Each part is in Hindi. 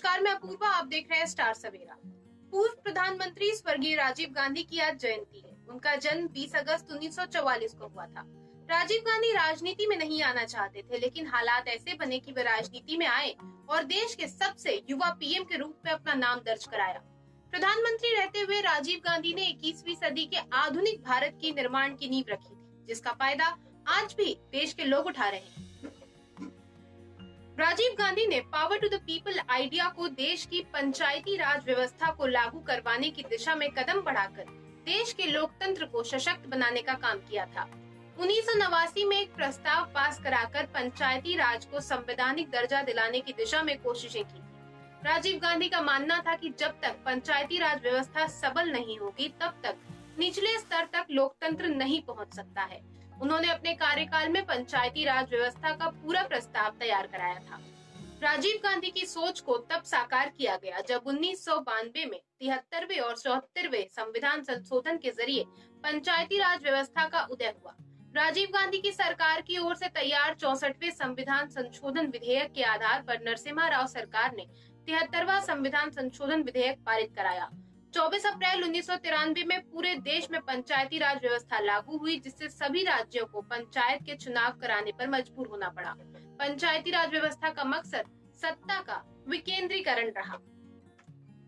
नमस्कार, मैं अपूर्वा। आप देख रहे हैं स्टार सवेरा। पूर्व प्रधानमंत्री स्वर्गीय राजीव गांधी की आज जयंती है। उनका जन्म 20 अगस्त 1944 को हुआ था। राजीव गांधी राजनीति में नहीं आना चाहते थे, लेकिन हालात ऐसे बने कि वे राजनीति में आए और देश के सबसे युवा पीएम के रूप में अपना नाम दर्ज कराया। प्रधानमंत्री रहते हुए राजीव गांधी ने 21वीं सदी के आधुनिक भारत की निर्माण की नींव रखी थी, जिसका फायदा आज भी देश के लोग उठा रहे हैं। राजीव गांधी ने power to the people idea को देश की पंचायती राज व्यवस्था को लागू करवाने की दिशा में कदम बढ़ाकर देश के लोकतंत्र को सशक्त बनाने का काम किया था। 1989 में एक प्रस्ताव पास कराकर पंचायती राज को संवैधानिक दर्जा दिलाने की दिशा में कोशिशें की थी। राजीव गांधी का मानना था कि जब तक पंचायती राज व्यवस्था सबल नहीं होगी, तब तक निचले स्तर तक लोकतंत्र नहीं पहुंच सकता है। उन्होंने अपने कार्यकाल में पंचायती राज व्यवस्था का पूरा प्रस्ताव तैयार कराया था। राजीव गांधी की सोच को तब साकार किया गया जब 1992 में 73वें और 74वें संविधान संशोधन के जरिए पंचायती राज व्यवस्था का उदय हुआ। राजीव गांधी की सरकार की ओर से तैयार 64वें संविधान संशोधन विधेयक के आधार पर नरसिम्हा राव सरकार ने 73वां संविधान संशोधन विधेयक पारित कराया। 24 अप्रैल 1993 में पूरे देश में पंचायती राज व्यवस्था लागू हुई, जिससे सभी राज्यों को पंचायत के चुनाव कराने पर मजबूर होना पड़ा। पंचायती राज व्यवस्था का मकसद सत्ता का विकेंद्रीकरण रहा।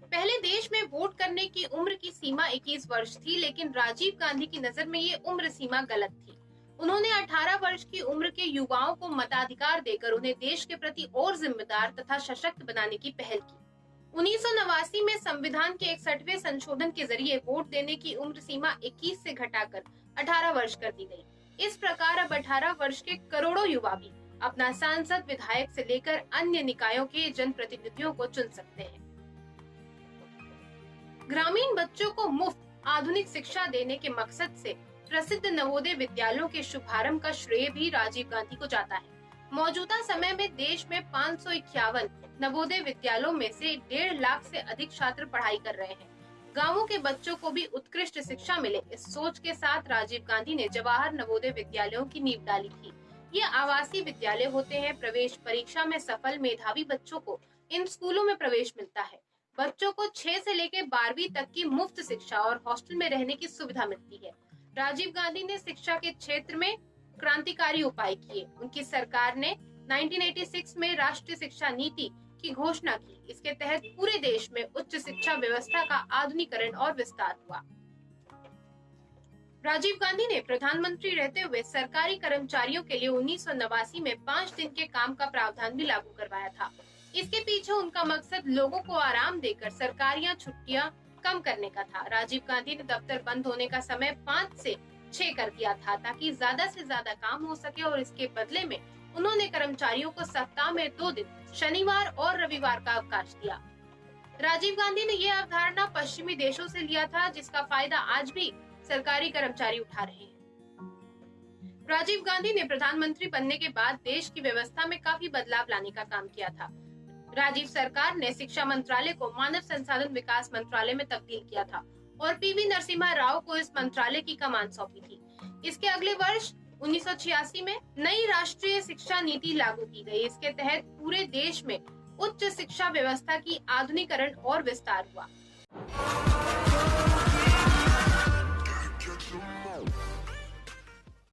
पहले देश में वोट करने की उम्र की सीमा 21 वर्ष थी, लेकिन राजीव गांधी की नजर में ये उम्र सीमा गलत थी। उन्होंने 18 वर्ष की उम्र के युवाओं को मताधिकार देकर उन्हें देश के प्रति और जिम्मेदार तथा सशक्त बनाने की पहल की। 1989 में संविधान के 61वें संशोधन के जरिए वोट देने की उम्र सीमा 21 से घटाकर 18 वर्ष कर दी गई। इस प्रकार अब 18 वर्ष के करोड़ों युवा भी अपना सांसद, विधायक से लेकर अन्य निकायों के जनप्रतिनिधियों को चुन सकते हैं। ग्रामीण बच्चों को मुफ्त आधुनिक शिक्षा देने के मकसद से प्रसिद्ध नवोदय विद्यालयों के शुभारंभ का श्रेय भी राजीव गांधी को जाता है। मौजूदा समय में देश में 551 नवोदय विद्यालयों में से 1.5 लाख से अधिक छात्र पढ़ाई कर रहे हैं। गांवों के बच्चों को भी उत्कृष्ट शिक्षा मिले, इस सोच के साथ राजीव गांधी ने जवाहर नवोदय विद्यालयों की नींव डाली थी। ये आवासीय विद्यालय होते हैं। प्रवेश परीक्षा में सफल मेधावी बच्चों को इन स्कूलों में प्रवेश मिलता है। बच्चों को 6 से लेकर 12वीं तक की मुफ्त शिक्षा और हॉस्टल में रहने की सुविधा मिलती है। राजीव गांधी ने शिक्षा के क्षेत्र में क्रांतिकारी उपाय किए। उनकी सरकार ने 1986 में राष्ट्रीय शिक्षा नीति की घोषणा की। इसके तहत पूरे देश में उच्च शिक्षा व्यवस्था का आधुनिकीकरण और विस्तार हुआ। राजीव गांधी ने प्रधानमंत्री रहते हुए सरकारी कर्मचारियों के लिए 1989 में 5 दिन के काम का प्रावधान भी लागू करवाया था। इसके पीछे उनका मकसद लोगों को आराम देकर सरकारियां छुट्टियां कम करने का था। राजीव गांधी ने दफ्तर बंद होने का समय 5 से 6 कर दिया था, ताकि ज्यादा से ज्यादा काम हो सके, और इसके बदले में उन्होंने कर्मचारियों को सप्ताह में 2 दिन शनिवार और रविवार का अवकाश दिया। राजीव गांधी ने यह अवधारणा पश्चिमी देशों से लिया था, जिसका फायदा आज भी सरकारी कर्मचारी उठा रहे हैं। राजीव गांधी ने प्रधानमंत्री बनने के बाद देश की व्यवस्था में काफी बदलाव लाने का काम किया था। राजीव सरकार ने शिक्षा मंत्रालय को मानव संसाधन विकास मंत्रालय में तब्दील किया था और पीवी नरसिम्हा राव को इस मंत्रालय की कमान सौंपी थी। इसके अगले वर्ष 1986 में नई राष्ट्रीय शिक्षा नीति लागू की गई। इसके तहत पूरे देश में उच्च शिक्षा व्यवस्था की आधुनिकीकरण और विस्तार हुआ।